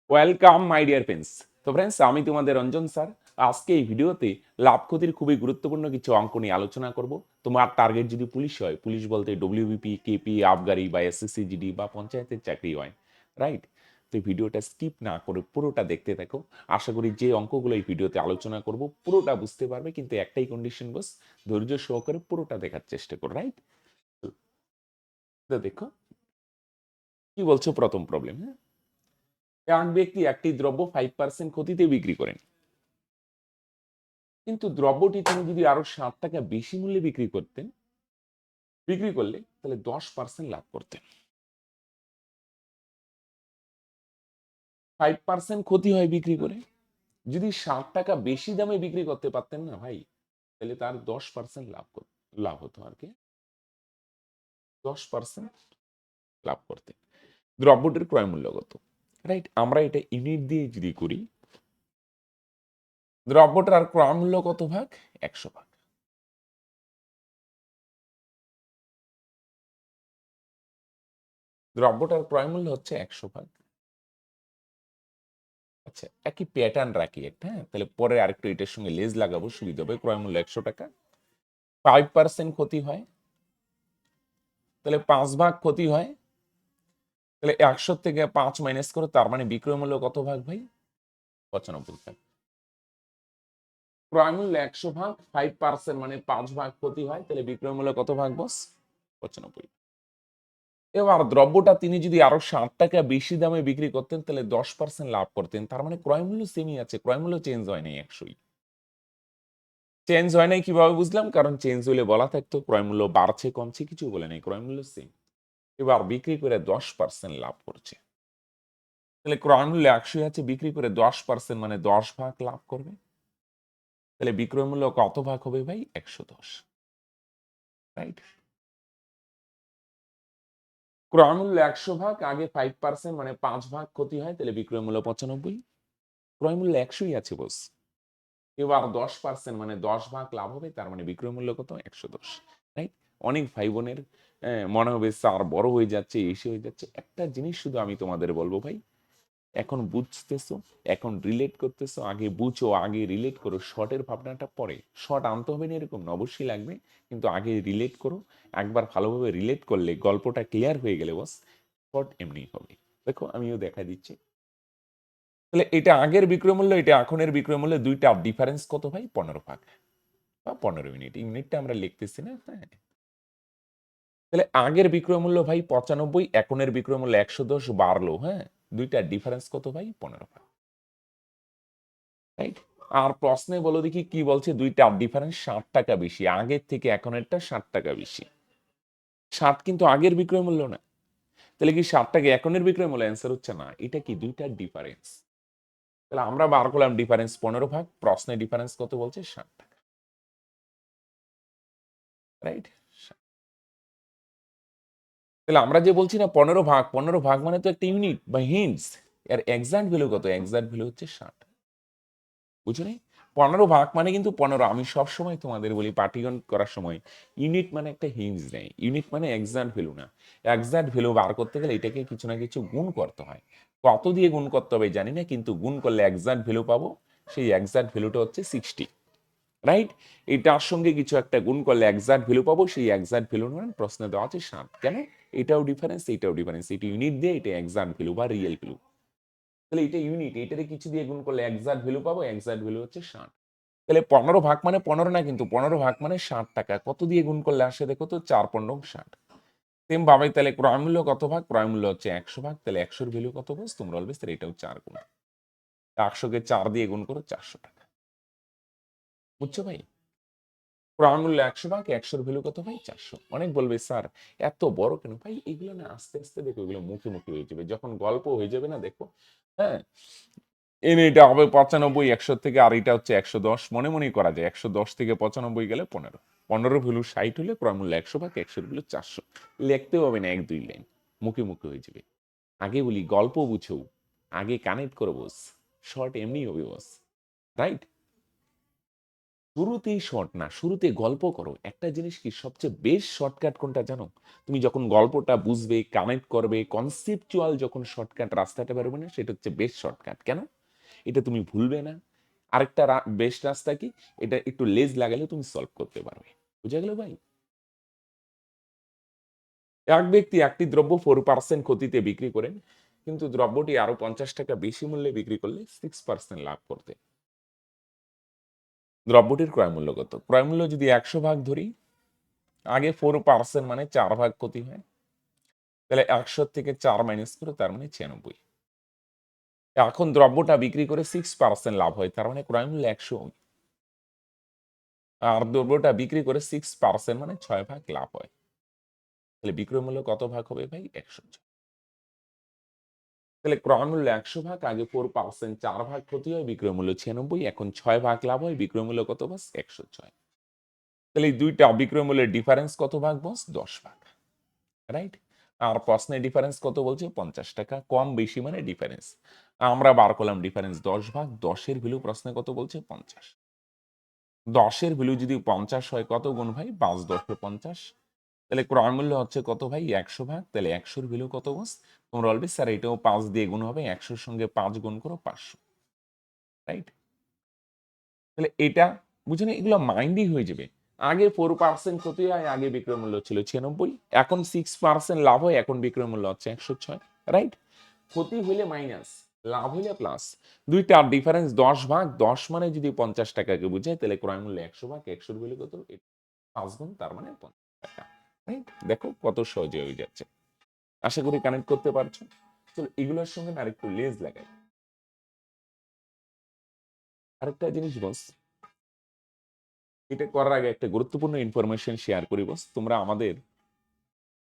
Welcome my dear friends. তো friends, আমি তোমাদের রঞ্জন স্যার। আজকে এই ভিডিওতে লাভ ক্ষতির খুবই গুরুত্বপূর্ণ কিছু অঙ্ক নিয়ে আলোচনা করব। তোমার টার্গেট যদি পুলিশ হয়, পুলিশ বলতে ডব্লিউবিপি, কেপি, আবগারি বা এসএসসি জিডি বা পঞ্চায়েতের চাকরি হয়, রাইট? তো এই ভিডিওটা স্কিপ না করে পুরোটা দেখতে থাকো। আশা করি যে অঙ্কগুলো এই ভিডিওতে আলোচনা করব পুরোটা বুঝতে পারবে, কিন্তু একটাই কন্ডিশন বস, ধৈর্য সহকারে পুরোটা দেখার চেষ্টা করো, রাইট? তো দেখো কি বলছো প্রথম প্রবলেম। হ্যাঁ, এক ব্যক্তি একটি দ্রব্য 5% ক্ষতিতে বিক্রি করেন, কিন্তু দ্রব্যটি তিনি যদি আরো 7 টাকা বেশি মূল্যে বিক্রি করলে তাহলে 10% লাভ করতেন। 5% ক্ষতি হয় বিক্রি করে, যদি 7 টাকা বেশি দামে বিক্রি করতে পারতেন না ভাই, তাহলে তার 10% লাভ হতো আর কি। 10% লাভ করতেন। দ্রব্যটির ক্রয় মূল্য কত, রাইট? আমরা এটা ইউনিট দিয়ে যদি করি, দ্রব্যটার ক্রয় মূল্য কত ভাগ? 100 ভাগ। দ্রব্যটার ক্রয় মূল্য হচ্ছে 100 ভাগ। আচ্ছা, একই প্যাটার্ন রাখি একটা। হ্যাঁ, তাহলে পরে আরেকটু এটার সঙ্গে লেজ লাগাবো, সুবিধা হবে। ক্রয় মূল্য 100 টাকা, 5% ক্ষতি হয়, তাহলে 5 ভাগ ক্ষতি হয়। তাহলে 100 থেকে 5 মাইনাস করো, তার মানে বিক্রয় মূল্য কত ভাগ ভাই? 95 ভাগ। ক্রয় মূল্য 100 ভাগ, 5% মানে 5 ভাগ ক্ষতি হয়, তাহলে বিক্রয় মূল্য কত ভাগ বস? 95। এবার দ্রব্যটা তিনি যদি আরো 7 টাকা বেশি দামে বিক্রি করতেন, তাহলে 10% লাভ করতেন। তার মানে ক্রয় মূল্য সেমই আছে, ক্রয় মূল্য চেঞ্জ হয় নাই। 100ই চেঞ্জ হয় নাই। কিভাবে বুঝলাম? কারণ চেঞ্জ হলে বলা থাকতো ক্রয় মূল্য বাড়ছে কমছে, কিছু বলে নাই, ক্রয় মূল্য সেম। এবার বিক্রি করে 10% লাভ করছে, তাহলে ক্রয় মূল্য 100 আছে, বিক্রি করে 10% মানে 10 ভাগ লাভ করবে। তাহলে বিক্রয় মূল্য কত ভাগ হবে ভাই? 110, রাইট? ক্রয় মূল্য 100 ভাগ, আগে 5% মানে 5 ভাগ ক্ষতি হয়, তাহলে বিক্রয় মূল্য 95। ক্রয় মূল্য 100ই আছে বস, এবার 10% মানে 10 ভাগ লাভ হবে, তার মানে বিক্রয় মূল্য কত? 110, রাইট? অনেক ভাই বোনের মনে হবে স্যার বড় হয়ে যাচ্ছে, এসে হয়ে যাচ্ছে। একটা জিনিস শুধু আমি তোমাদের বলবো ভাই, এখন বুঝতেছো, এখন রিলেট করতেছো, আগে বুঝো, আগে রিলেট করো। শর্টের ভাবনাটা পরে, শর্ট আনতে হবে না এরকম না, অবশ্যই লাগবে, কিন্তু আগে রিলেট করো। একবার ভালোভাবে রিলেট করলে, গল্পটা ক্লিয়ার হয়ে গেলে বস, শর্ট এমনি হবে। দেখো আমিও দেখা দিচ্ছি। তাহলে এটা আগের বিক্রয় মূল্য, এটা এখনের বিক্রয় মূল্য, দুইটা ডিফারেন্স কত ভাই? 15 ভাগ বা 15 ইউনিট। ইউনিটটা আমরা লিখতেছি না, হ্যাঁ। তাহলে আগের বিক্রয় মূল্য ভাই 95, এখনের বিক্রয় মূল্য 110 বাড়লো, হ্যাঁ। দুইটা ডিফারেন্স কত ভাই? 15 ভাগ, রাইট? আর প্রশ্নে বলো দেখি কি বলছে? দুইটা ডিফারেন্স 60 টাকা বেশি, আগের থেকে এখনেরটা 60 টাকা বেশি। 60 কিন্তু আগের বিক্রয় মূল্য না, তাহলে কি 60 টাকা এখনের বিক্রয় মূল্য? অ্যান্সার হচ্ছে না, এটা কি দুইটার ডিফারেন্স। তাহলে আমরা বার করলাম ডিফারেন্স 15 ভাগ, প্রশ্নে ডিফারেন্স কত বলছে? 60 টাকা, রাইট? তাহলে আমরা যে বলছি না 15 ভাগ, 15 ভাগ মানে তো একটা ইউনিট বা হিন্টস। এর এক্সাক্ট ভ্যালু কত? এক্সাক্ট ভ্যালু হচ্ছে 60। বুঝো নি? 15 ভাগ মানে কিন্তু 15। আমি সবসময় তোমাদের বলি পাটিগণ করার সময়, ইউনিট মানে একটা হিন্স নেই, ইউনিট মানে এক্সাক্ট ভ্যালু না। এক্সাক্ট ভ্যালু বার করতে গেলে এটাকে কিছু না কিছু গুণ করতে হয়। কত দিয়ে গুণ করতে হবে জানি না, কিন্তু গুণ করলে এক্সাক্ট ভ্যালু পাবো। সেই এক্সাক্ট ভ্যালুটা হচ্ছে 60, রাইট? এটার সঙ্গে কিছু একটা গুণ করলে এক্সাক্ট ভ্যালু পাবো, সেই এক্সাক্ট ভ্যালু মানে প্রশ্নে দেওয়া আছে 60। কেন? এটাও ডিফারেন্স, এটাও ডিফারেন্স, এটা ইউনিট দিয়ে, এটা এক্সাক্ট ভ্যালু বা রিয়েল ভ্যালু। তাহলে এটা ইউনিট, এটারে কিছু দিয়ে গুণ করলে এক্সাক্ট ভ্যালু পাবো, এক্সাক্ট ভ্যালু হচ্ছে 60। তাহলে 15 ভাগ মানে 15 না, কিন্তু 15 ভাগ মানে 60 টাকা। কত দিয়ে গুণ করলে আসে দেখো তো? 4×15=60। সেম ভাবে তাহলে ক্রয় মূল্য কত ভাগ? ক্রয় মূল্য হচ্ছে 100 ভাগ, তাহলে 100-র ভ্যালু কত বস? তোমরা বলবে স্যার এটাও 4 গুণ। 100-কে 4 দিয়ে গুণ করো, 400 টাকা। বুঝছো ভাই? ক্রয় মূল্য 100 ভাগ, 100-র ভ্যালু কত ভাই? 400। অনেক বলবে স্যার এত বড় কেন ভাই? এগুলো না আস্তে আস্তে দেখো, এগুলো মুখে মুখে হয়ে যাবে, যখন গল্প হয়ে যাবে না, দেখো, হ্যাঁ। এটা হবে 95, 100 থেকে, আর এটা হচ্ছে 110। মনে মনেই করা যায়, 110 থেকে 95 গেলে 15। 15 ভ্যালু 60 হলে ক্রয় মূল্য 100 ভাগ, 100-র ভ্যালু 400। লিখতেও হবে না 1-2 লাইন, মুখে মুখে হয়ে যাবে। আগে বলি গল্প বুঝো, আগে কানেক্ট করো বস, শর্ট এমনি হবে বস, রাইট? শুরুতেই শর্ট না, শুরুতে গল্প করো। একটা জিনিস কি সবচেয়ে বেস্ট শর্টকাট কোনটা জানো? তুমি যখন গল্পটা বুঝবে, কানেক্ট করবে, কনসেপচুয়াল যখন শর্টকাট রাস্তাটা বেরোবে না, সেটা হচ্ছে বেস্ট শর্টকাট। কেন? এটা তুমি ভুলবে না। আরেকটা বেস্ট রাস্তা কি? এটা একটু লেজ লাগালে তুমি সলভ করতে পারবে। বুঝা গেল ভাই? এক ব্যক্তি একটি দ্রব্য 4% ক্ষতিতে বিক্রি করেন, কিন্তু দ্রব্যটি আরো ৳৫০ বেশি মূল্যে বিক্রি করলে 6% লাভ করতে। দ্রব্যটির ক্রয় মূল্য কত? ক্রয় মূল্য যদি ১০০ ভাগ ধরি, আগে 4% মানে ৪ ভাগ ক্ষতি হয়। তাহলে ১০০ থেকে ৪ মাইনাস করে তার মানে ৯৬। এখন দ্রব্যটা বিক্রি করে 6% লাভ হয়, তার মানে ক্রয় মূল্য ১০০। আর দ্রব্যটা বিক্রি করে 6% মানে ৬ ভাগ লাভ হয়। তাহলে বিক্রয় মূল্য কত ভাগ হবে ভাই? ১০০। তাহলে ক্রয় মূল্য ১০০ ভাগ, আগে 4% ৪ ভাগ ক্ষতি হয়, বিক্রয় মূল্য ৯৬, এখন ৬ ভাগ লাভ হয়, বিক্রয় মূল্য কত বস? ১০৬। তাহলে এই দুইটা বিক্রয় মূল্যের ডিফারেন্স কত ভাগ বস? ১০ ভাগ। রাইট? আর প্রশ্নের ডিফারেন্স কত বলছে? ৳৫০। কম বেশি মানে ডিফারেন্স। আমরা বার করলাম ডিফারেন্স ১০ ভাগ। ১০ এর ভ্যালু প্রশ্নে কত বলছে? ৫০। ১০ এর ভ্যালু যদি ৫০ হয়, কত গুণ ভাই? ৫ ১০ এ ৫০। তাহলে ক্রয় মূল্য হচ্ছে কত ভাই? ১০০ ভাগ। তাহলে ১০০ এর ভ্যালু কত বস? তোমরা বলবে স্যার এটাও ৫ দিয়ে গুণ হবে। ১০০ এর সঙ্গে ৫ গুণ করো, ৫০০। রাইট? তাহলে এটা বুঝে নি, এগুলো মাইন্ডই হয়ে যাবে। আগে 4% ক্ষতি হয়, আগে বিক্রয় মূল্য ছিল ৯৬, এখন 6% লাভ হয়, এখন বিক্রয় মূল্য হচ্ছে ১০৬। রাইট? ক্ষতি হইলে মাইনাস, লাভ হইলে প্লাস। দুইটার ডিফারেন্স ১০ ভাগ। ১০ মানে যদি ৳৫০ বুঝায়, তাহলে ক্রয় মূল্য ১০০ ভাগ। ১০০ এর ভ্যালু কত? ৫ গুণ, তার মানে ৳৫০। রাইট? দেখো কত সহজে হয়ে যাচ্ছে। আশা করি কানেক্ট করতে পারছো। চলো এগুলোর সঙ্গে না আরেকটু লেজ লাগাই। আরেকটা জিনিস বস, এটা করার আগে একটা গুরুত্বপূর্ণ ইনফরমেশন শেয়ার করি বস।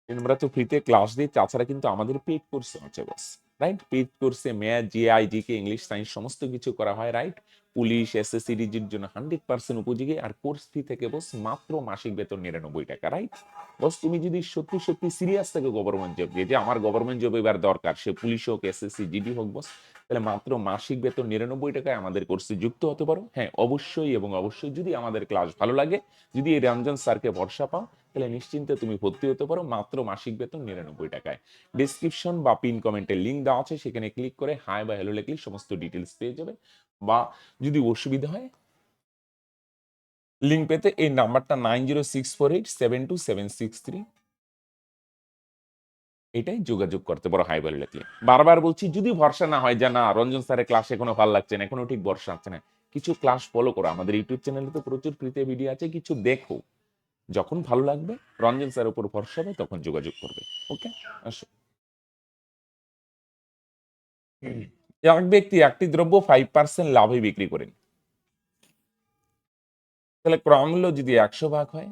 আমরা তো ফ্রিতে ক্লাস দিই, তাছাড়া কিন্তু আমাদের পেইড কোর্স আছে বস। রাইট? পেইড কোর্সে math, GI, GK, English, science সমস্ত কিছু করা হয়। রাইট? পুলিশ, এসএসসি, ডিজির জন্য 100% উপযোগী। আর কোর্স ফি থেকে বস মাত্র মাসিক বেতন ৳৯৯। রাইট? বস তুমি যদি সত্যি সত্যি সিরিয়াস থাকো গভর্নমেন্ট জব, যে আমার গভর্নমেন্ট জব এবার দরকার, সে পুলিশ হোক, এসএসসি, জিডি হোক বস, তাহলে মাত্র মাসিক বেতন ৳৯৯ আমাদের কোর্সে যুক্ত হতে পারো। হ্যাঁ, অবশ্যই এবং অবশ্যই যদি আমাদের ক্লাস ভালো লাগে, যদি এই রঞ্জন স্যারকে ভরসা পাও, তাহলে নিশ্চিন্তে তুমি ভর্তি হতে পারো মাত্র মাসিক বেতন ৳৯৯। ডিসক্রিপশন বা পিন কমেন্টে লিঙ্ক দেওয়া আছে, সেখানে ক্লিক করে হাই বা হ্যালো লিখলে সমস্ত ডিটেলস পেয়ে যাবে। বা যদি অসুবিধা হয় লিঙ্ক পেতে এই নাম্বারটা 9064872763, এটাই যোগাযোগ করতে পারো হাই ভ্যালু লিখলে। বারবার বলছি, যদি ভরসা না হয় যে না রঞ্জন স্যারের ক্লাস এখনো ভালো লাগছে না, এখনো ঠিক ভরসা হচ্ছে না, কিছু ক্লাস ফলো করো। আমাদের ইউটিউব চ্যানেলে তো প্রচুর ফ্রিতে ভিডিও আছে, কিছু দেখো। যখন ভালো লাগবে, রঞ্জন স্যারের উপর ভরসা হবে, তখন যোগাযোগ করবে। ওকে? আসো। এক ব্যক্তি একটি দ্রব্য 5% লাভে বিক্রি করেন, তাহলে ক্রয় মূল্য যদি ১০০ ভাগ হয়,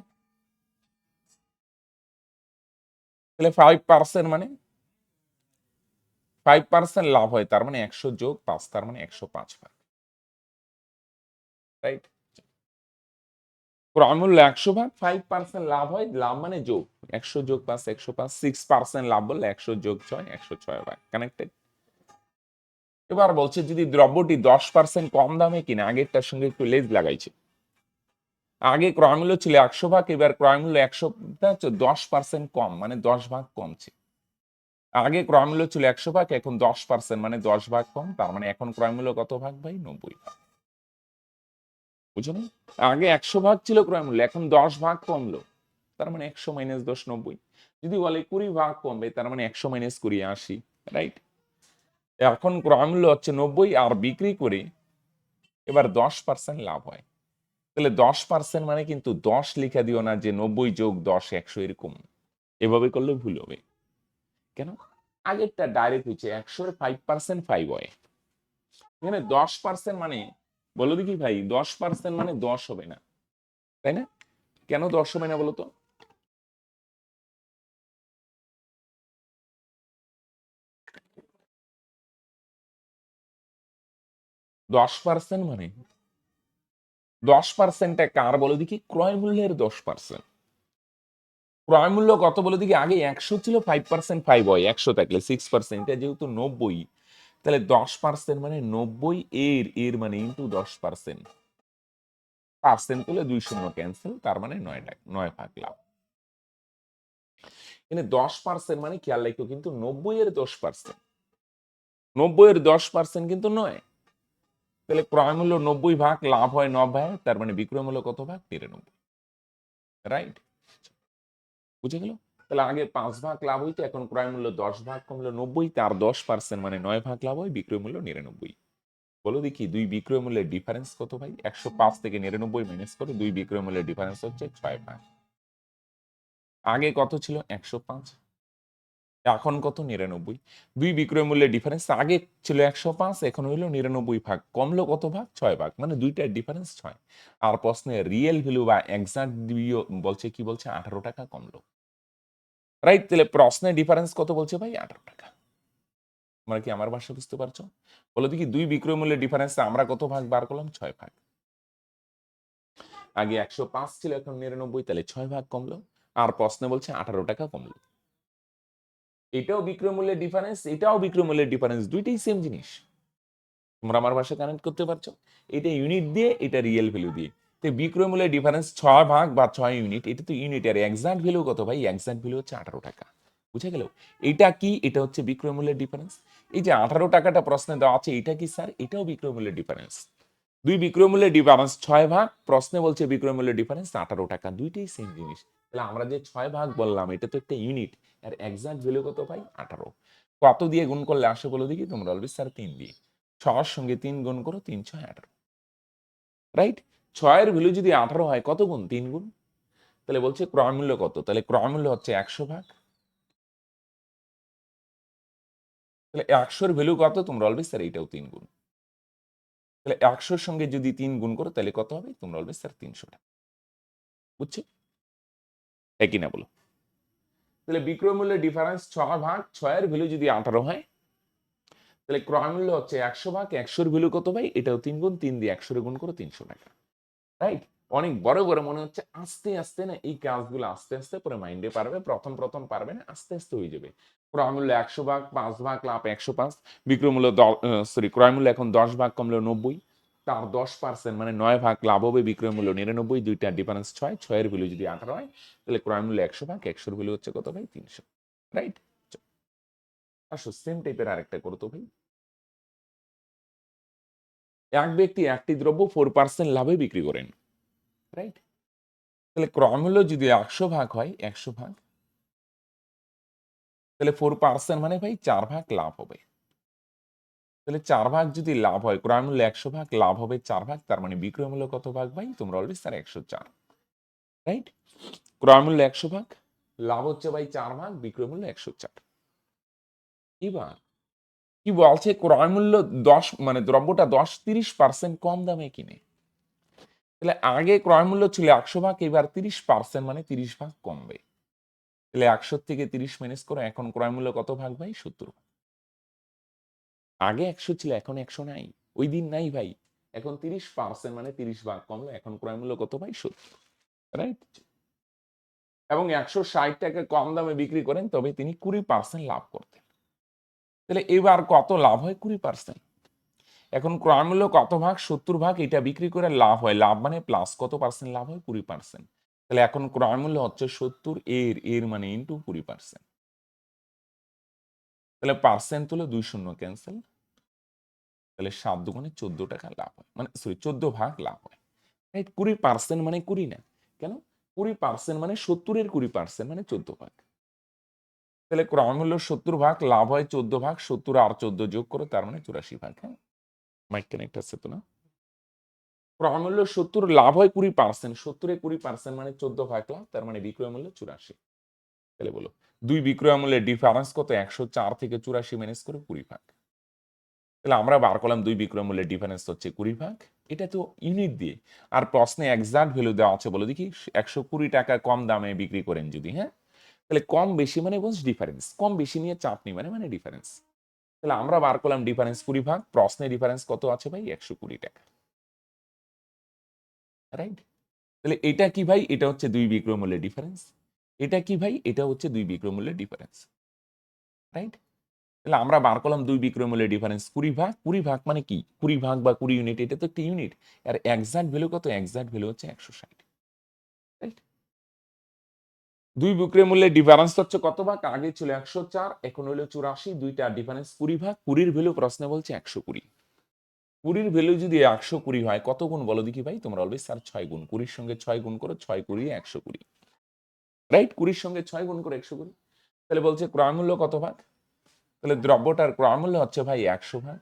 তাহলে 5% মানে 5% লাভ হয়, তার মানে ১০০ যোগ ৫, তার মানে ১০৫ ভাগ। রাইট? ক্রয় মূল্য ১০০ ভাগ, 5% লাভ হয়, লাভ মানে যোগ। ১০০ যোগ ৫, ১০৫। 6% লাভ বললে ১০০ যোগ ৬, ১০৬ ভাগ। কানেক্টেড? এবার বলছে যদি দ্রব্যটি 10% কম দামে কিনে, আগেরটার সঙ্গে একটু লেজ লাগাইছে। আগে ক্রয় মূল্য ছিল ১০০ ভাগ, এবার ক্রয় মূল্য ১০০ 10% কম, মানে ১০ ভাগ কমছে। আগে ক্রয় মূল্য ছিল ১০০ ভাগ, এখন 10% মানে ১০ ভাগ কম, তার মানে এখন ক্রয় মূল্য কত ভাগ ভাই? ৯০ ভাগ। বুঝো নি? আগে ১০০ ভাগ ছিল ক্রয় মূল্য, এখন ১০ ভাগ কমলো, তার মানে ১০০ মাইনাস ১০ ৯০। যদি বলে ২০ ভাগ কমবে, তার মানে ১০০ মাইনাস ২০ ৮০। রাইট? এখন ক্রয় মূল্য হচ্ছে ৯০, আর বিক্রি করে এবার 10% লাভ হয়। তাহলে 10% মানে কিন্তু ১০ লিখা দিও না যে ৯০ যোগ ১০ ১০০, এরকম। এভাবে করলে ভুল হবে। কেন? আগেরটা ডাইরেক্ট হচ্ছে ১০০ এর 5% 5 হয়। এখানে 10% মানে, বলো দেখি ভাই, 10% মানে ১০ হবে না। তাই না? কেন ১০ হবে না বলো তো? 10% মানে 10% টা কার বলো দেখি? ক্রয় মূল্যের 10%। ক্রয় মূল্য কত বলো দেখি? আগে ১০০ ছিল, 5% 5 হয়। ১০০ থাকলে 6%, এটা যেহেতু ৯০, তাহলে 10% মানে ৯০ এর মানে ইনটু 10%। পার্সেন্ট তুলে 2 শূন্য ক্যান্সেল, তার মানে 9 ভাগ লাভ। এখানে 10% মানে খেয়াল রাখো কিন্তু 90 এর 10%, 90 এর 10% কিন্তু নয়। তাহলে ক্রয় মূল্য 90 ভাগ লাভ হয় 9 ভাগ, তার মানে বিক্রয় মূল্য কত ভাগ? 93। রাইট, বুঝে গেল? তাহলে আগে 5 ভাগ লাভ হইতো, এখন ক্রয় মূল্য 10 ভাগ কমলো 90, তার 10% মানে 9 ভাগ লাভ হয়, বিক্রয় মূল্য 99। বলো দেখি দুই বিক্রয় মূল্যের ডিফারেন্স কত ভাই? 105 থেকে 99 মাইনাস করে দুই বিক্রয় মূল্যের ডিফারেন্স হচ্ছে 6 ভাগ। আগে কত ছিল? 105, এখন কত? 99। দুই বিক্রয় মূল্যের ডিফারেন্স আগে ছিল 105, এখন হইল 99 ভাগ, কমলো কত ভাগ? 6 ভাগ, মানে দুইটার ডিফারেন্স 6। আর প্রশ্নে রিয়েল ভ্যালু বা এক্সাক্ট বলছে, কি বলছে? 18 টাকা কমলো। রাইট, তাহলে প্রশ্নের ডিফারেন্স কত বলছে ভাই? 18 টাকা। তোমরা কি আমার ভাষা বুঝতে পারছো? বলো দেখি দুই বিক্রয় মূল্যের ডিফারেন্স আমরা কত ভাগ বার করলাম? 6 ভাগ। আগে 105 ছিল, এখন 99, তাহলে 6 ভাগ কমলো। আর প্রশ্নে বলছে 18 টাকা কমলো। এটাও বিক্রয় মূল্যের ডিফারেন্স, এটাও বিক্রয় মূল্যের ডিফারেন্স, দুইটাই সেম জিনিস। তোমরা আমার ভাষা কানেক্ট করতে পারছো? এটা ইউনিট দিয়ে, এটা রিয়েল ভ্যালু দিয়ে। তো বিক্রয় মূল্যের ডিফারেন্স 6 ভাগ বা 6 ইউনিট, এটা তো ইউনিট। আর এক্সাক্ট ভ্যালু কত ভাই? এক্সাক্ট ভ্যালু হচ্ছে 18 টাকা। বুঝে গেল? এটা কি? এটা হচ্ছে বিক্রয় মূল্যের ডিফারেন্স। এই যে 18 টাকাটা প্রশ্নে দেওয়া আছে, এটা কি স্যার? এটাও বিক্রয় মূল্যের ডিফারেন্স। দুই বিক্রয় মূল্যের ডিফারেন্স 6 ভাগ, প্রশ্নে বলছে বিক্রয় মূল্যের ডিফারেন্স 18 টাকা, দুইটাই সেম জিনিস। তাহলে আমরা যে 6 ভাগ বললাম, এটা তো একটা ইউনিট, আর এক্সাক্ট ভ্যালু কত ভাই? 18। কত দিয়ে গুণ করলে আসে বলো দেখি? তোমরা বলবে স্যার 3 দিয়ে। 6 সঙ্গে 3 গুণ করো, 3 6 18। রাইট, 6 এর ভ্যালু যদি 18 হয়, কত গুণ? 3 গুণ। তাহলে বলছে ক্রয় মূল্য কত? তাহলে ক্রয় মূল্য হচ্ছে 100 ভাগ। তাহলে 100 এর ভ্যালু কত? তোমরা বলবে স্যার এটাও 3 গুণ। তাহলে 100 এর সঙ্গে যদি 3 গুণ করো, তাহলে কত হবে? তোমরা বলবে স্যার 300 টাকা। বুঝছো? একই না বলো? তাহলে বিক্রয় মূল্যের ডিফারেন্স 6 ভাগ, 6 এর ভ্যালু যদি 18 হয়, তাহলে ক্রয় মূল্য হচ্ছে 100 ভাগ, 100 এর ভ্যালু কত ভাই? এটাও 3 গুণ, 3 দিয়ে 100 এর গুণ করো, 300 টাকা। রাইট, অনেক বড় বড় মনে হচ্ছে, আস্তে আস্তে না এই কাজগুলো আস্তে আস্তে পরে মাইন্ডে পারবে, প্রথম প্রথম পারবে না, আস্তে আস্তে হয়ে যাবে। ক্রয় মূল্য 100 ভাগ, 5 ভাগ লাভ 105, বিক্রয় মূল্য ক্রয় মূল্য এখন 10 ভাগ কমলো 90, তার 10% মানে 9 ভাগ লাভ হবে, বিক্রয় মূল্য 99, দুইটা ডিফারেন্স 6, 6 এর ভ্যালু যদি 18 হয়, তাহলে ক্রয় মূল্য 100 ভাগ, 100 এর ভ্যালু হচ্ছে কত ভাই? 300। রাইট, আসো সেম টাইপের আরেকটা করো তো ভাই। এক ব্যক্তি একটি দ্রব্য 4% লাভে বিক্রি করেন। রাইট, তাহলে ক্রয় মূল্য যদি 100 ভাগ হয়, 100 ভাগ, তাহলে 4% মানে ভাই 4 ভাগ লাভ হবে। তাহলে 4 ভাগ যদি লাভ হয়, ক্রয় মূল্য 100 ভাগ, লাভ হবে 4 ভাগ, তার মানে বিক্রয় মূল্য কত ভাগ ভাই? তোমরা বলবে স্যার 104। রাইট, ক্রয় মূল্য 100 ভাগ, লাভ হচ্ছে ভাই 4 ভাগ, বিক্রয় মূল্য 104। এবার কি বলছে? ক্রয় মূল্য 10 মানে দ্রব্যটা 30% কম দামে কিনে। তাহলে আগে ক্রয় মূল্য ছিল 100 ভাগ, এবার 30% মানে 30 ভাগ কমবে। তাহলে 100 থেকে 30 মাইনাস করো, এখন ক্রয় মূল্য কত ভাগ ভাই? 70 ভাগ। আগে 100 ছিল, এখন 100 নাই, ওই দিন নাই ভাই। এখন 30% মানে 30 ভাগ কমলো, এখন ক্রয় মূল্য কত ভাই? 70। রাইট, এবং 160 টাকা কম দামে বিক্রি করেন, তবে তিনি 20% লাভ করতেন। তাহলে এবার কত লাভ হয়? 20%। এখন ক্রয় মূল্য কত ভাগ? 70 ভাগ, এটা বিক্রি করে লাভ হয়, লাভ মানে প্লাস কত পার্সেন্ট লাভ হয়? 20%। তাহলে এখন ক্রয় মূল্য হচ্ছে 70, এর মানে ইন্টু 20%। তাহলে পার্সেন্ট তুলে 2 শূন্য ক্যান্সেল, তাহলে 7 দুগুণে 14 টাকা লাভ হয়, মানে সরি 14 ভাগ লাভ হয়। রাইট, 20% মানে 20 না, কেন? 20% মানে 70 এর 20% মানে 14 ভাগ। তাহলে ক্রয় মূল্য 70 ভাগ, লাভ হয় 14 ভাগ, 70 আর 14 যোগ করো, তার মানে 84 ভাগ। হ্যাঁ, মাইক কানেক্ট আছে তো না? ক্রয় মূল্য 70, লাভ হয় 20%, 70 এ 20% মানে 14 ভাগ লাভ, তার মানে বিক্রয় মূল্য 84। তাহলে বলো দুই বিক্রয় মূল্যের ডিফারেন্স কত? 104 থেকে 84 মাইনাস করে 20 ভাগ। তাহলে আমরা বার করলাম দুই বিক্রয় মূল্যের ডিফারেন্স হচ্ছে 20 ভাগ। এটা তো ইউনিট দিয়ে। আর প্রশ্নে এক্সাক্ট ভ্যালু দেওয়া আছে, বলো দেখি 120 টাকা কম দামে বিক্রি করেন যদি, হ্যাঁ, তাহলে কম বেশি মানে বলছে ডিফারেন্স, কম বেশি নিয়ে চাপ নেই, মানে ডিফারেন্স। তাহলে আমরা বার করলাম ডিফারেন্স 20 ভাগ, প্রশ্নে ডিফারেন্স কত আছে ভাই? 120 টাকা। রাইট, তাহলে এটা কি ভাই? এটা হচ্ছে দুই বিক্রয় মূল্যের ডিফারেন্স। এটা কি ভাই? এটা হচ্ছে দুই বিক্রয় মূল্যের ডিফারেন্স। রাইট, তাহলে আমরা বার করলাম দুই বিক্রয় মূল্যের ডিফারেন্স 20 ভাগ। 20 ভাগ মানে কি? 20 ভাগ বা 20 ইউনিট, এটা তো একটা ইউনিট। আর এক্সাক্ট ভ্যালু কত? এক্সাক্ট ভ্যালু হচ্ছে 160। রাইট? দুই বিক্রয় মূল্যের ডিফারেন্স হচ্ছে কত ভাগ? আগে ছিল 104, এখন হলো 84। দুইটা ডিফারেন্স 20 ভাগ। 20-র ভ্যালু প্রশ্নে বলছে 120। 20-র ভ্যালু যদি 120 হয় কত গুণ বলো দেখি ভাই? তোমরা অলওয়েজ স্যার 6 গুণ। 20-র সঙ্গে 6 গুণ করো, 6 20 120। রাইট? 20-র সঙ্গে 6 গুণ করে 120। তাহলে বলছে ক্রয় মূল্য কত ভাগ? তাহলে দ্রব্যটার ক্রয় মূল্য হচ্ছে ভাই 100 ভাগ।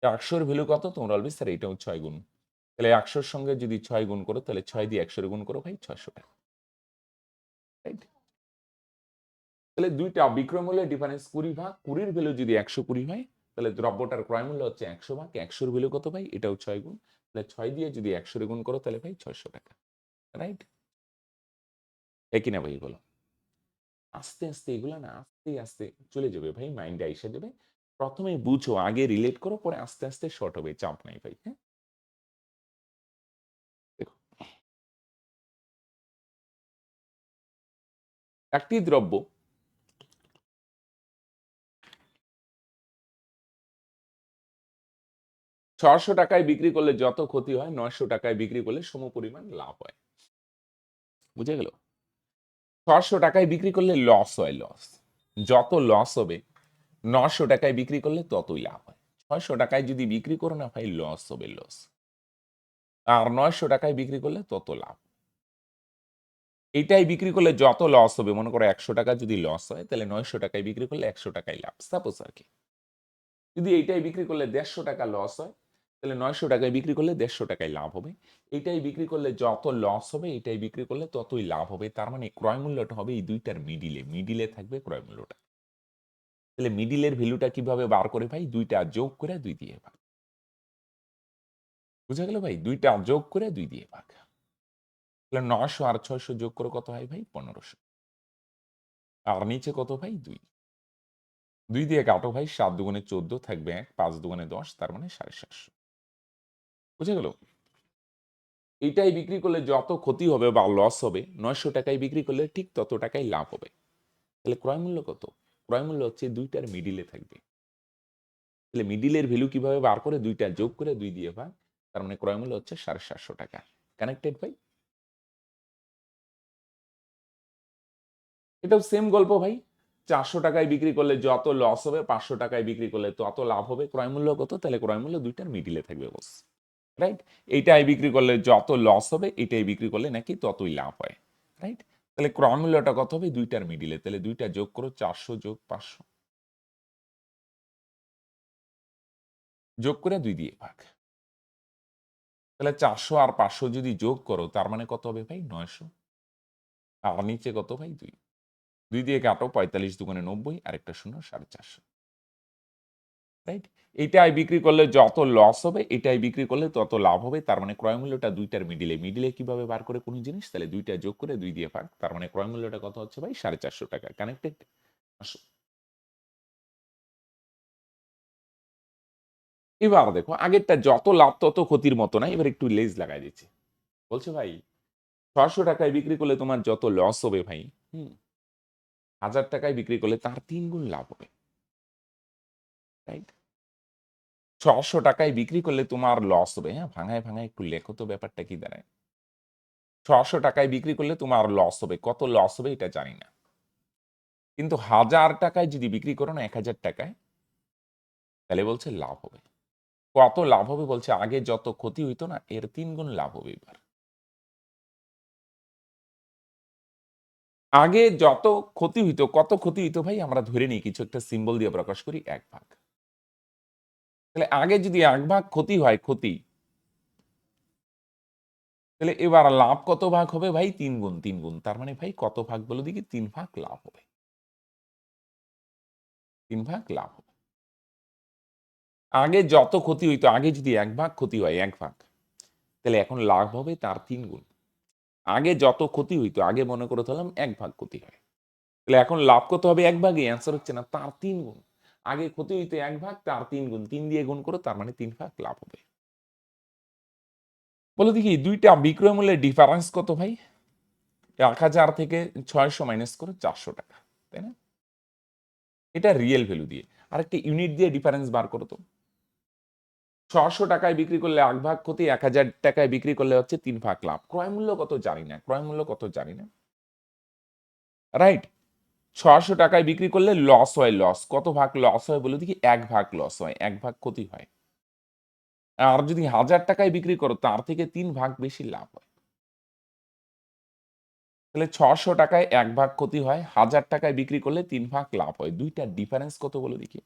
100-র ভ্যালু কত? তোমরা অলওয়েজ স্যার এটাও 6 গুণ। তাহলে 100-র সঙ্গে যদি 6 গুণ করো, তাহলে 6 দিয়ে 100 গুণ করো ভাই, 600 টাকা। রাইট? তাহলে দুইটা বিক্রয় মূল্যের ডিফারেন্স 20 ভাগ। 20-র ভ্যালু যদি 120 হয়, তাহলে দ্রব্যটার ক্রয় মূল্য হচ্ছে 100 ভাগ। 100-র ভ্যালু কত ভাই? এটাও 6 গুণ। তাহলে 6 দিয়ে যদি 100 গুণ করো, তাহলে ভাই 600 টাকা। রাইট? একই না ভাই? বলো। আস্তে আস্তে এগুলা না আস্তে আস্তে চলে যাবে ভাই, মাইন্ডে আইসা যাবে। প্রথমে বুঝো, আগে রিলেট করো, পরে আস্তে আস্তে শর্ট হবে, চাপ নাই ভাই। হ্যাঁ, দেখো, একটি দ্রব্য 600 টাকায় বিক্রি করলে যত ক্ষতি হয়, 900 টাকায় বিক্রি করলে সম পরিমাণ লাভ হয়। বুঝে গেল? 600 টাকায় বিক্রি করলে লস হয়, লস। যত লস হবে, 900 টাকায় বিক্রি করলে ততই লাভ হয়। 600 টাকায় যদি বিক্রি করো না ভাই, লস হবে, লস। আর 900 টাকায় বিক্রি করলে তত লাভ। এইটাই বিক্রি করলে যত লস হবে, মনে করো 100 টাকা যদি লস হয়, তাহলে 900 টাকায় বিক্রি করলে 100 টাকায় লাভ, সাপোজ আর কি। যদি এইটাই বিক্রি করলে 150 টাকা লস হয়, তাহলে 900 টাকায় বিক্রি করলে 150 টাকায় লাভ হবে। এটাই বিক্রি করলে যত লস হবে, এটাই বিক্রি করলে ততই লাভ হবে। তার মানে ক্রয় মূল্যটা হবে এই দুইটার মিডিলে, মিডিলে থাকবে ক্রয় মূল্যটা। তাহলে মিডিলের ভ্যালুটা কিভাবে বার করে ভাই? দুইটা যোগ করে 2 দিয়ে ভাগ। বুঝা গেল ভাই? দুইটা যোগ করে 2 দিয়ে ভাগ। তাহলে 900 আর 600 যোগ করে কত হয় ভাই? 1500। আর নিচে কত ভাই? 2। 2 দিয়ে কাটো ভাই, 7 দুগুণে 14 থাকবে 1, 5 দুগুণে 10, তার মানে 750। বুঝা গেল? এটাই বিক্রি করলে যত ক্ষতি হবে বা লস হবে, 900 টাকায় বিক্রি করলে ঠিক তত টাকাই লাভ হবে। তাহলে ক্রয় মূল্য কত? ক্রয় মূল্য হচ্ছে দুইটার মিডিলে থাকবে। তাহলে মিডিলের ভ্যালু কিভাবে বার করে? দুইটা যোগ করে 2 দিয়ে ভাগ। তার মানে ক্রয় মূল্য হচ্ছে 750 টাকা। কানেক্টেড ভাই? এটাও সেম গল্প ভাই। 400 টাকায় বিক্রি করলে যত লস হবে, 500 টাকায় বিক্রি করলে তত লাভ হবে। ক্রয় মূল্য কত? তাহলে ক্রয় মূল্য দুইটার মিডিলে থাকবে বস। রাইট? এইটাই বিক্রি করলে যত লস হবে, এটাই বিক্রি করলে নাকি ততই লাভ হয়। রাইট? তাহলে ক্রয় মূল্যটা কত হবে? দুইটার মিডিলে। তাহলে দুইটা যোগ করো, 400 যোগ 500 যোগ করে 2 দিয়ে ভাগ। তাহলে 400 আর 500 যদি যোগ করো, তার মানে কত হবে ভাই? 900। আর নিচে কত ভাই? 2। 2 দিয়ে কাটো, 45 দুগুণে 90, আরেকটা শূন্য, 450। রাইট? এটাই বিক্রি করলে যত লস হবে, এটাই বিক্রি করলে তত লাভ হবে। তার মানে ক্রয় মূল্যটা দুইটার মিডিলে। মিডিলে কিভাবে বার করে কোন জিনিস? তাহলে দুইটা যোগ করে 2 দিয়ে ভাগ। তার মানে ক্রয় মূল্যটা কত হচ্ছে ভাই? 450 টাকা। কানেক্টেড? আসো, এবার দেখো, আগেরটা যত লাভ তত ক্ষতির মতো না। এবার একটু লেজ লাগাই দিচ্ছি। বলছে ভাই, 600 টাকায় বিক্রি করলে তোমার যত লস হবে ভাই, হুম, 1000 টাকায় বিক্রি করলে তার 3 গুণ লাভ হবে। রাইট? 600 টাকায় বিক্রি করলে তোমার লস হবে। হ্যাঁ, ভাঙায় ভাঙায় একটু লেখো তো ব্যাপারটা কি দাঁড়ায়। 600 টাকায় বিক্রি করলে তোমার লস হবে। কত লস হবে এটা জানি না। কিন্তু 1000 টাকায় যদি বিক্রি করো না, 1000 টাকায়, তাহলে বলছে লাভ হবে। কত লাভ হবে বলছে? আগে যত ক্ষতি হইতো না, এর 3 গুণ লাভ হবে এবার। আগে যত ক্ষতি হইতো, কত ক্ষতি হইতো ভাই? আমরা ধরে নিই, কিছু একটা সিম্বল দিয়ে প্রকাশ করি, 1 ভাগ। তাহলে আগে যদি 1 ভাগ ক্ষতি হয়, ক্ষতি, তাহলে এবার লাভ কত ভাগ হবে ভাই? 3 গুণ, 3 গুণ। তার মানে ভাই কত ভাগ বলো দেখি? 3 ভাগ লাভ হবে। 3 ভাগ লাভ হবে। আগে যত ক্ষতি হইতো, আগে যদি 1 ভাগ ক্ষতি হয়, 1 ভাগ, তাহলে এখন লাভ হবে তার 3 গুণ। আগে যত ক্ষতি হইতো, আগে মনে করে ধরলাম 1 ভাগ ক্ষতি হয়। তাহলে এখন লাভ কত হবে? 1 ভাগে। অ্যান্সার হচ্ছে না, তার 3 গুণ। আগে ক্ষতি হইতো 1 ভাগ, তার 3 গুণ। 3 দিয়ে গুণ করো, তার মানে 3 ভাগ লাভ হবে। বলো দেখি, দুইটা বিক্রয় মূল্যের ডিফারেন্স কত ভাই? 1000 থেকে 600 মাইনাস করো, 400 টাকা। তাই না? এটা রিয়েল ভ্যালু দিয়ে। আর একটা ইউনিট দিয়ে ডিফারেন্স বার করো তো। 600 টাকায় বিক্রি করলে 1 ভাগ ক্ষতি, 1000 টাকায় বিক্রি করলে হচ্ছে 3 ভাগ লাভ। ক্রয় মূল্য কত জানি না, ক্রয় মূল্য কত জানি না, রাইট? 600 টাকায় বিক্রি করলে লস হয়, লস কত ভাগ লস হয় বলে দেখি? 1 ভাগ লস হয়, 1 ভাগ ক্ষতি হয়। আর যদি 1000 টাকায় বিক্রি করো তার থেকে 3 ভাগ বেশি লাভ হয়। তাহলে 600 টাকায় 1 ভাগ ক্ষতি হয়, 1000 টাকায় বিক্রি করলে 3 ভাগ লাভ হয়। দুইটার ডিফারেন্স কত বলে দেখি?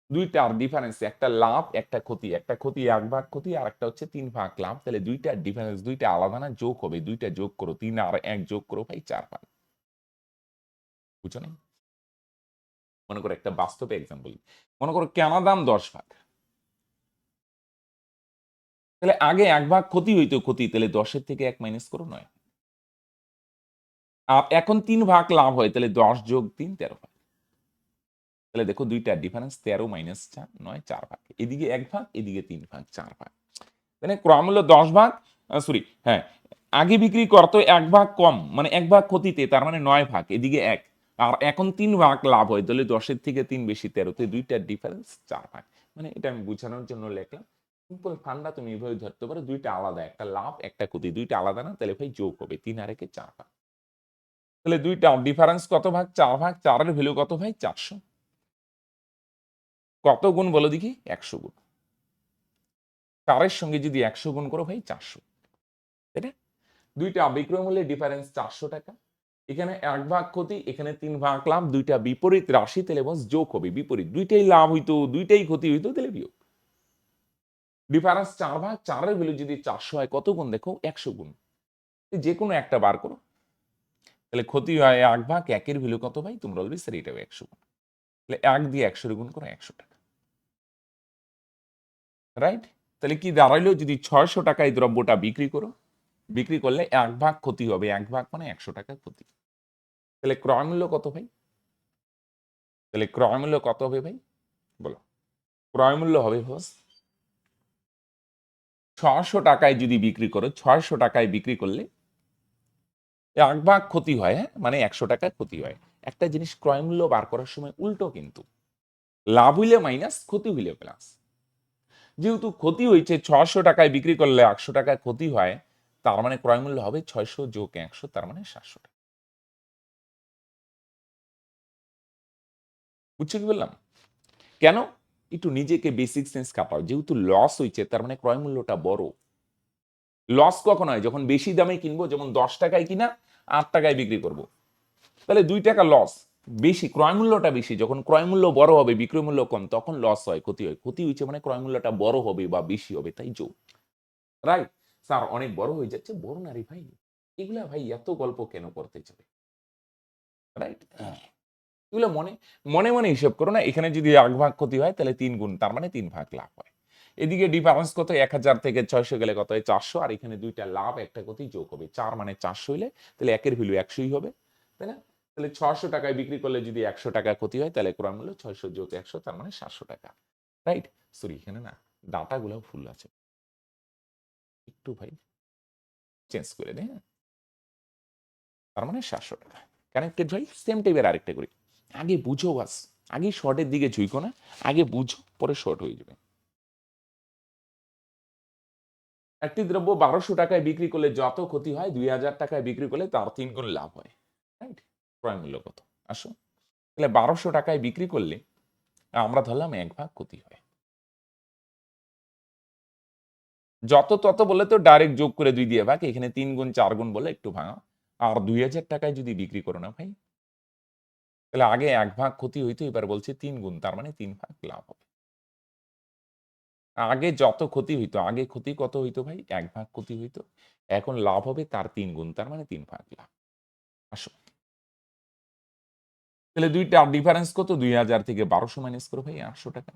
দুইটার ডিফারেন্স, একটা লাভ একটা ক্ষতি, একটা ক্ষতি 1 ভাগ ক্ষতি আর একটা হচ্ছে 3 ভাগ লাভ। তাহলে দুইটার ডিফারেন্স, দুইটা আলাদা না, যোগ হবে। দুইটা যোগ করো, 3 আর 1 যোগ করো ভাই 4 ভাগ। বুঝছো না? মনে করো একটা বাস্তব এক্সাম্পল, মনে করো কেনা দাম 10 ভাগ, তাহলে আগে 1 ভাগ ক্ষতি হইতো, ক্ষতি, তাহলে 10 এর থেকে 1 মাইনাস করো 9। আর এখন 3 ভাগ লাভ হয়, তাহলে 10 যোগ 3 13 ভাগ। তাহলে দেখো দুইটার ডিফারেন্স 13 মাইনাস 4 9, 4 ভাগ। এদিকে 1 ভাগ, এদিকে 3 ভাগ, 4 ভাগ। মানে ক্রয়মূল্য 10 ভাগ, সরি হ্যাঁ, আগে বিক্রি করতো 1 ভাগ কম, মানে 1 ভাগ ক্ষতিতে, তার মানে 9 ভাগ, এদিকে 1। আর এখন 3 ভাগ লাভ হয়, তাহলে 10 এর থেকে 3 বেশি 13, তে দুইটার ডিফারেন্স 4 ভাগ। মানে এটা আমি বোঝানোর জন্য লিখলাম। সিম্পল ফান্ডা তুমি এইভাবে ধরতে পারো, দুইটা আলাদা, একটা লাভ একটা ক্ষতি, দুইটা আলাদা না, তাহলে ভাই যোগ হবে 3 আর 1 4 ভাগ। তাহলে দুইটা ডিফারেন্স কত ভাগ? 4 ভাগ। 4 এর ভ্যালু কত ভাই? 400। কত গুণ বলো দেখি? 100 গুণ। 4 এর সঙ্গে যদি 100 গুণ করো ভাই 400, তাই না? দুইটা বিক্রয় মূল্যের ডিফারেন্স 400 টাকা। এখানে 1 ভাগ ক্ষতি, এখানে 3 ভাগ লাভ, দুইটা বিপরীত রাশি, তাহলে বস যোগ হবে, বিপরীত। দুইটাই লাভ হইতো, দুইটাই ক্ষতি হইতো, তাহলে বিয়োগ। ডিফারেন্স 4 ভাগ, 4 এর ভ্যালু যদি 400 হয়, কত গুণ দেখো? 100 গুণ। যে কোনো একটা বার করো। তাহলে ক্ষতি হয় 1 ভাগ, 1 এর ভ্যালু কত ভাই? তোমরা বলবে স্যার এটাও 100 গুণ। তাহলে 1 দিয়ে 100 গুণ করো 100 টাকা। রাইট? তাহলে কি দাঁড়াইলো? যদি 600 টাকায় দ্রব্যটা বিক্রি করো, বিক্রি করলে 1 ভাগ ক্ষতি হবে, 1 ভাগ মানে 100 টাকা ক্ষতি। তাহলে ক্রয় মূল্য কত ভাই? তাহলে ক্রয় মূল্য কত হবে ভাই? বলো। ক্রয় মূল্য হবে বস 600 টাকায় যদি বিক্রি করো, 600 টাকায় বিক্রি করলে 1 ভাগ ক্ষতি হয়, হ্যাঁ, মানে 100 টাকা ক্ষতি হয়। একটা জিনিস ক্রয় মূল্য বার করার সময় উল্টো কিন্তু, লাভ হইলে মাইনাস, ক্ষতি হইলে প্লাস। যেহেতু ক্ষতি হয়েছে, 600 টাকায় বিক্রি করলে 100 টাকায় ক্ষতি হয়, তার মানে ক্রয় মূল্য হবে 600 যোগ 100, তার মানে 700 টাকা। বুঝছো কি বললাম? কেন? একটু নিজেকে বেসিক সেন্স কাটাও। যেহেতু লস হয়েছে, তার মানে ক্রয় মূল্যটা বড়। লস কখন হয়? যখন বেশি দামে কিনবো, যেমন 10 টাকায় কিনা 8 টাকায় বিক্রি করব, তাহলে 2 টাকা লস। বেশি ক্রয় মূল্যটা বেশি, যখন ক্রয় মূল্য বড় হবে বিক্রয় মূল্য কম, তখন লস হয়, ক্ষতি হয়। ক্ষতি হয়েছে মানে ক্রয় মূল্যটা বড় হবে বা বেশি হবে, তাই যোগ। রাইট? স্যার অনেক বড় হয়ে যাচ্ছে, বড় না রে ভাই, এগুলা ভাই এত গল্প কেন করতে চাবে? রাইট? এগুলো মনে মনে মনে হিসাব করো না। এখানে যদি 1 ভাগ ক্ষতি হয়, তাহলে 3 গুণ, তার মানে 3 ভাগ লাভ হয়। এদিকে ডিফারেন্স কত? 1000 থেকে 600 গেলে কত হয়? 400। আর এখানে দুইটা লাভ একটা ক্ষতি যোগ হবে, 4 মানে 400 হইলে, তাহলে একের ভ্যালু 100ই হবে, তাই না? তাহলে 600 টাকায় বিক্রি করলে যদি 100 টাকা ক্ষতি হয়, তাহলে ক্রয় মূল্য 600 যোগ 100, তার মানে 700 টাকা। রাইট? সরি, এখানে না ডাটাগুলো ভুল আছে, একটু ভাই চেঞ্জ করে দেয়, হ্যাঁ? তার মানে 700 টাকা। কানেক্টেড ভাই? সেম টাইপের আরেকটা করি। আগে বুঝো বাস, আগে শর্টের দিকে ঝুঁকো না, আগে বুঝো, পরে শর্ট হয়ে যাবে। একটি দ্রব্য 1200 টাকায় বিক্রি করলে যত ক্ষতি হয়, 2000 টাকায় বিক্রি করলে তার 3 গুণ লাভ হয়। রাইট? ক্রয় মূল্য কত? আসো। তাহলে 1200 টাকায় বিক্রি করলে আমরা ধরলাম 1 ভাগ ক্ষতি হয়। যত তত বলে তো ডাইরেক্ট যোগ করে 2 দিয়ে ভাগ, এখানে 3 গুণ 4 গুণ বলে একটু ভাঙা। আর 2000 টাকায় যদি বিক্রি করো না ভাই, তাহলে আগে 1 ভাগ ক্ষতি হইতো, এবার বলছে 3 গুণ, তার মানে 3 ভাগ লাভ হবে। আগে যত ক্ষতি হইতো, আগে ক্ষতি কত হইতো ভাই? 1 ভাগ ক্ষতি হইতো। এখন লাভ হবে তার 3 গুণ, তার মানে 3 ভাগ লাভ। আসো। তাহলে দুইটার ডিফারেন্স কত? 2000 থেকে 1200 মাইনাস করো ভাই, 800 টাকা।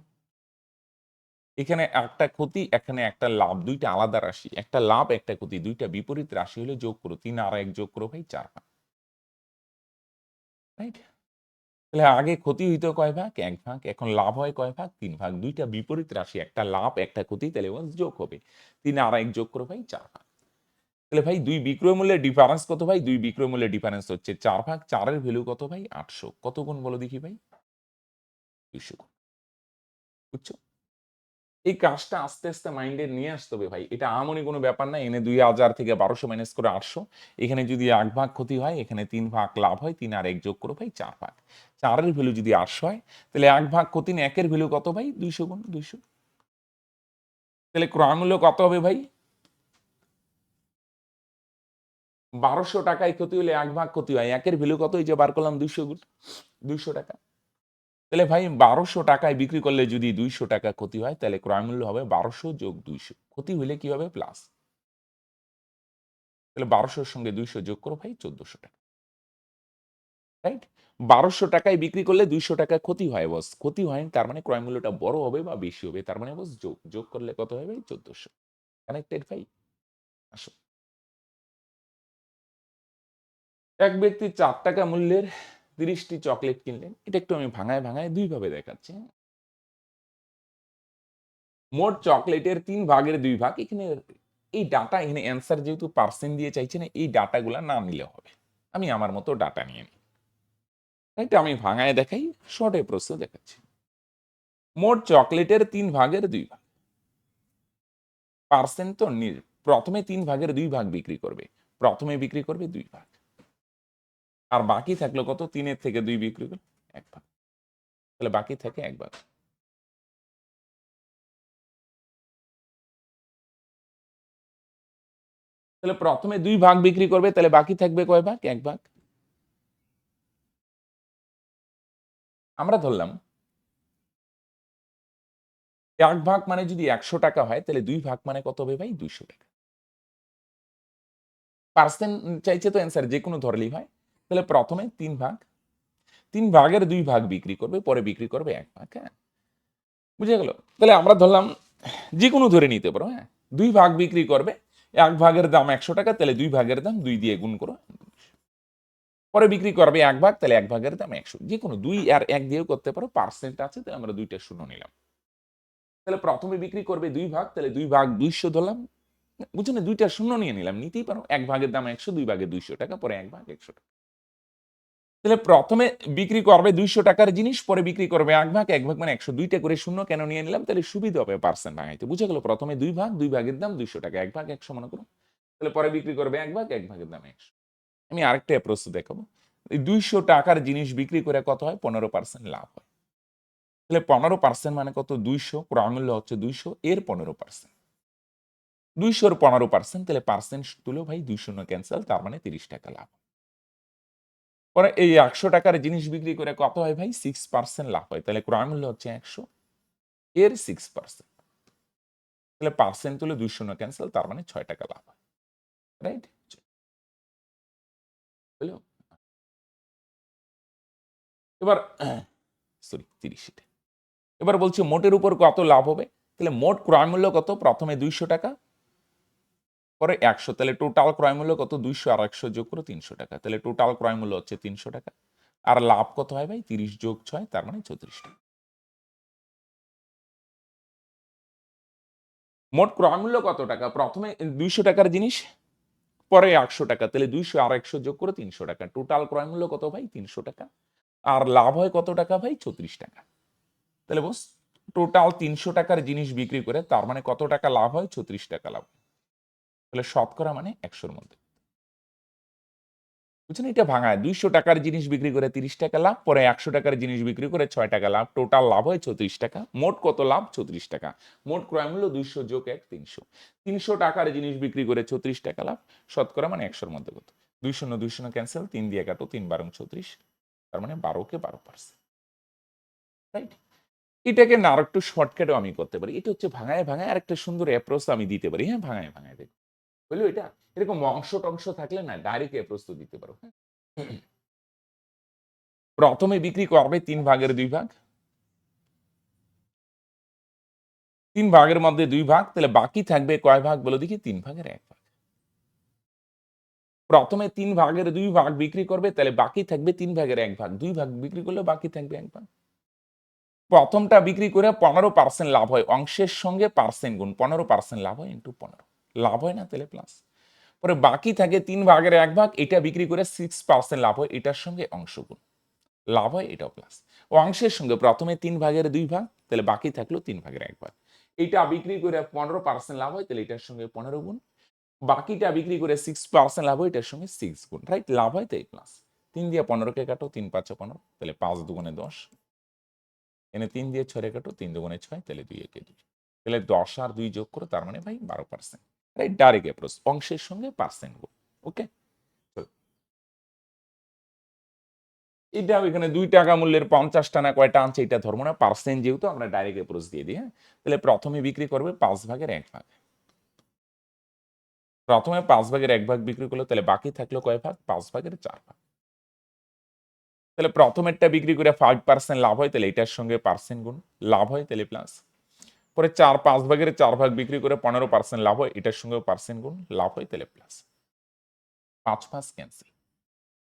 এখানে একটা ক্ষতি, এখানে একটা লাভ, দুইটা আলাদা রাশি। একটা লাভ একটা ক্ষতি, দুইটা বিপরীত রাশি হলে যোগ করো, 3 আর 1 যোগ করো ভাই 4 ভাগ। রাইট? তাহলে আগে ক্ষতি হইতো কয় ভাগ? 1 ভাগ। এখন লাভ হয় কয় ভাগ? 3 ভাগ। দুইটা বিপরীত রাশি, একটা লাভ একটা ক্ষতি, তাহলে যোগ হবে। 3 আর 1 যোগ করো ভাই 4 ভাগ। তাহলে ভাই 2 বিক্রয় মূল্যের ডিফারেন্স কত ভাই? 2 বিক্রয় মূল্যের ডিফারেন্স হচ্ছে 4 ভাগ। 4 এর ভ্যালু কত ভাই? 800। কত গুণ বলো দেখি ভাই? 200 গুণ। বুঝছো? এই কাজটা আস্তে আস্তে মাইন্ডে নিয়ে আসতে হবে ভাই। এটা এমনই কোনো ব্যাপার না, এনে 2000 থেকে 1200 মাইনাস করে 800, এখানে যদি 1 ভাগ ক্ষতি হয়, এখানে 3 ভাগ লাভ হয়, 3 আর 1 যোগ করো ভাই 4 ভাগ। 4 এর ভ্যালু যদি 800 হয়, তাহলে 1 ভাগ ক্ষতি না, 1 এর ভ্যালু কত ভাই? 200 গুণ 200। তাহলে ক্রয় মূল্য কত হবে ভাই? 1200 টাকায় ক্ষতি হলে 1 ভাগ ক্ষতি হয়, 1 এর ভ্যালু কত? এই যে বার করলাম 200 গুণ 200 টাকা। তাহলে ভাই 1200 টাকায় বিক্রি করলে যদি 200 টাকা ক্ষতি হয়, তাহলে ক্রয় মূল্য হবে 1200 যোগ 200। ক্ষতি হলে কি হবে? প্লাস। তাহলে 1200 এর সঙ্গে 200 যোগ করো ভাই 1400 টাকা। রাইট? 1200 টাকায় বিক্রি করলে 200 টাকা ক্ষতি হয় বস। ক্ষতি হয়নি, তার মানে ক্রয় মূল্যটা বড় হবে বা বেশি হবে। তার মানে বস যোগ। যোগ করলে কত হয় ভাই? 1400। কানেক্টেড ভাই? আসো। এক ব্যক্তি 4 টাকা মূল্যের 30 টি চকলেট কিনলেন। এটা একটু আমি ভাঙায় ভাঙায় 2 ভাবে দেখাচ্ছি। মোট চকলেটের 3 ভাগের 2 ভাগ। এখানে এই ডাটা, এখানে অ্যান্সার যেহেতু পার্সেন্ট দিয়ে চাইছে না, এই ডাটাগুলা না নিলে হবে। আমি আমার মতো ডাটা নিয়ে নিই। রাইট? আমি ভাঙায় দেখাই, শর্টে প্রশ্ন দেখাচ্ছি। মোট চকলেটের 3 ভাগের 2 ভাগ। পার্সেন্ট তো প্রথমে 3 ভাগের 2 ভাগ বিক্রি করবে। প্রথমে বিক্রি করবে 2 ভাগ। আর বাকি থাকলো কত? 3 এর থেকে 2 বিক্রি করবে 1 ভাগ। তাহলে বাকি থাকে 1 ভাগ। তাহলে প্রথমে 2 ভাগ বিক্রি করবে, তাহলে বাকি থাকবে কয় ভাগ? 1 ভাগ। আমরা ধরলাম 1 ভাগ মানে যদি 100 টাকা হয়, তাহলে 2 ভাগ মানে কত হবে ভাই? 200 টাকা। পার্সেন্ট চাইছে তো, অ্যান্সার যেকোনো ধরলেই হয়। তাহলে প্রথমে 3 ভাগ, 3 ভাগের 2 ভাগ বিক্রি করবে, পরে বিক্রি করবে 1 ভাগ। হ্যাঁ? বুঝে গেল? তাহলে আমরা ধরলাম যেকোনো ধরে নিতে পারো। হ্যাঁ? 2 ভাগ বিক্রি করবে, 1 ভাগের দাম 100 টাকা, তাহলে 2 ভাগের দাম 2 দিয়ে গুণ করো। পরে বিক্রি করবে 1 ভাগ, তাহলে 1 ভাগের দাম 100। যেকোনো 2 আর 1 দিয়েও করতে পারো, পার্সেন্ট আছে, তাহলে আমরা 2টা শূন্য নিলাম। তাহলে প্রথমে বিক্রি করবে 2 ভাগ, তাহলে 2 ভাগ 200 ধরলাম। বুঝছো না? 2টা শূন্য নিয়ে নিলাম, নিতেই পারো। 1 ভাগের দাম 100, 2 ভাগে 200 টাকা, পরে 1 ভাগ 100 টাকা। তাহলে প্রথমে বিক্রি করবে 200 টাকার জিনিস, পরে বিক্রি করবে 1 ভাগ, 1 ভাগ মানে 100। 2টা করে শূন্য কেন নিয়ে নিলাম? তাহলে সুবিধা হবে পার্সেন্ট ভাঙাইতে। বুঝে গেল? প্রথমে 2 ভাগ, 2 ভাগের দাম 200 টাকা, 1 ভাগ 100 মনে করো। তাহলে পরে বিক্রি করবে 1 ভাগ, 1 ভাগের দাম 100। আমি আরেকটা অ্যাপ্রোচ দেখাবো। এই 200 টাকার জিনিস বিক্রি করে কত হয়? 15% লাভ হয়। তাহলে 15% মানে কত? 200, ক্রয় মূল্য হচ্ছে 200, এর 15%। 200 এর 15%, তাহলে পার্সেন্ট তুলো ভাই, 2 শূন্য ক্যান্সেল, তার মানে 30 টাকা লাভ। পরে এই 100 টাকার জিনিস বিক্রি করে কত হয় ভাই? 6% লাভ হয়। তাহলে ক্রয় মূল্য হচ্ছে 100, এর 6%। তাহলে পার্সেন্ট তুলে 2 শূন্য ক্যান্সেল, তার মানে 6 টাকা লাভ হয়। রাইট? হলো? এবার সরি 30 এটা। এবার বলছি মোটের উপর কত লাভ হবে? তাহলে মোট ক্রয় মূল্য কত? প্রথমে 200 টাকা, পরে 100। তাহলে টোটাল ক্রয় মূল্য কত? 200 আর 100 যোগ করে 300 টাকা। তাহলে টোটাল ক্রয় মূল্য হচ্ছে 300 টাকা। আর লাভ কত হয় ভাই? 30 যোগ 6, তার মানে 34 টাকা। মোট ক্রয় মূল্য কত টাকা? প্রথমে 200 টাকার জিনিস, পরে 100 টাকা। তাহলে 200 আর 100 যোগ করে 300 টাকা। টোটাল ক্রয় মূল্য কত ভাই? 300 টাকা। আর লাভ হয় কত টাকা ভাই? 34 টাকা। তাহলে বস টোটাল 300 টাকার জিনিস বিক্রি করে, তার মানে কত টাকা লাভ হয়? 34 টাকা লাভ। তাহলে শতকরা মানে 100-র মধ্যে। বুঝছেন? এটা ভাঙায় 200 টাকার জিনিস বিক্রি করে 30 টাকা লাভ, পরে 100 টাকার জিনিস বিক্রি করে 6 টাকা লাভ। টোটাল লাভ হয় 34 টাকা। মোট কত লাভ? 34 টাকা। মোট ক্রয় মূল্য 200 যোগ 1, 300। 300 টাকার জিনিস বিক্রি করে 34 টাকা লাভ, শতকরা মানে 100-র মধ্যে কত? 2 শূন্য 2 শূন্য ক্যান্সেল, 3 দিয়ে কাটো, 3 12 34, তার মানে 12 কে 12%। রাইট? এটাকে না আরেকটু শর্টকাটেও আমি করতে পারি। এটা হচ্ছে ভাঙায় ভাঙায় আরেকটা সুন্দর অ্যাপ্রোচ আমি দিতে পারি। হ্যাঁ? ভাঙায় ভাঙায় দেখো। বুঝলো এটা? এরকম অংশ-টংশ থাকলে না ডাইরেক্ট অ্যাপ্রোচ তো দিতে পারো। হ্যাঁ? প্রথমে বিক্রি করবে 3 ভাগের 2 ভাগ। 3 ভাগের মধ্যে 2 ভাগ, তাহলে বাকি থাকবে কয় ভাগ বলো দেখি? 3 ভাগের 1 ভাগ। প্রথমে 3 ভাগের 2 ভাগ বিক্রি করবে, তাহলে বাকি থাকবে 3 ভাগের 1 ভাগ। 2 ভাগ বিক্রি করলে বাকি থাকবে 1 ভাগ। প্রথমটা বিক্রি করে 15% লাভ হয়। অংশের সঙ্গে পার্সেন্ট গুণ। 15% লাভ হয় ইনটু 15। লাভ হয় না? তাহলে প্লাস। পরে বাকি থাকে 3 ভাগের 1 ভাগ, এটা বিক্রি করে 6% লাভ হয়, এটার সঙ্গে অংশ গুণ। লাভ হয়, এটাও প্লাস। অংশের সঙ্গে প্রথমে 3/2 তাহলে বাকি থাকলো 3/1 এইটা বিক্রি করে 15% লাভ হয় তাহলে এটার সঙ্গে 15 গুণ, বাকিটা বিক্রি করে 6% লাভ হয় এটার সঙ্গে 6 গুণ, রাইট? লাভ হয় তাই প্লাস 3 দিয়ে 15কে কাটো, 3 5 15, তাহলে 5 দুগুণে 10, এনে 3 দিয়ে 6 কাটো, 3 দুগুণে 6, তাহলে 2 একে 2, তাহলে 10 আর 2 যোগ করো, তার মানে ভাই 12%, রাইট? ডাইরেক্ট অ্যাপ্রোচ, অংশের সঙ্গে পার্সেন্ট গুণ। ওকে, এটাও এখানে 2 টাকা মূল্যের 50টা না কয়টা আনছে এটা ধরবো না, পার্সেন্ট যেহেতু আমরা ডাইরেক্ট অ্যাপ্রোচ দিয়ে দিই। হ্যাঁ, তাহলে প্রথমে বিক্রি করবে 5/1 প্রথমে 5/1 বিক্রি করলো, তাহলে বাকি থাকলো কয় ভাগ? 5/4 তাহলে প্রথমেরটা বিক্রি করে 5% লাভ হয় তাহলে এটার সঙ্গে পার্সেন্ট গুণ, লাভ হয় তাহলে প্লাস, পরে 5/4 বিক্রি করে 15% লাভ হয় এটার সঙ্গে পার্সেন্ট গুণ, লাভ হয় তাহলে প্লাস, 5 ক্যান্সেল,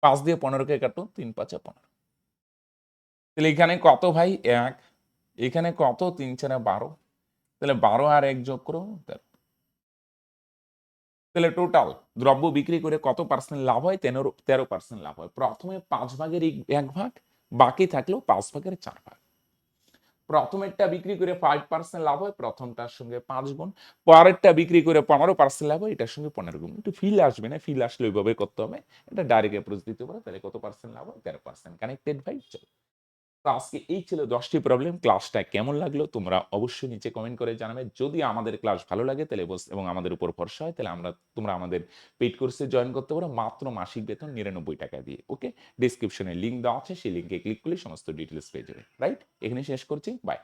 5 দিয়ে 15কে কাটো, 3 5 15, তাহলে এখানে কত ভাই? 1, এখানে কত? 3 4 12, তাহলে 12 আর 1 যোগ করো, তাহলে টোটাল দ্রব্য বিক্রি করে কত পার্সেন্ট লাভ হয়? 13% লাভ হয়। প্রথমে 5/1 বাকি থাকলো 5/4। প্রথমেরটা বিক্রি করে 5% লাভ হয়, প্রথমটার সঙ্গে 5 গুণ, পরেরটা বিক্রি করে 15% লাভ হয় এটার সঙ্গে 15 গুণ। একটু ফিল আসবে না, ফিল আসলে ওইভাবে করতে হবে, এটা ডাইরেক্ট অ্যাপ্রোচ দিতে পারো, তাহলে কত পার্সেন্ট লাভ হয়? 13%। কানেক্টেড ভাই? চলো, তো আজকে এই ছিল 10টি প্রবলেম। ক্লাসটা কেমন লাগলো তোমরা অবশ্যই নিচে কমেন্ট করে জানাবে। যদি আমাদের ক্লাস ভালো লাগে তাহলে এবং আমাদের উপর ভরসা হয় তাহলে তোমরা আমাদের পেইড কোর্সে জয়েন করতে পারো মাত্র মাসিক বেতন 99 টাকা দিয়ে। ওকে, ডেসক্রিপশনে লিংক দেওয়া আছে, সেই লিংকে ক্লিক করলে সমস্ত ডিটেলস পেয়ে যাবে। রাইট, এখানে শেষ করছি, বাই।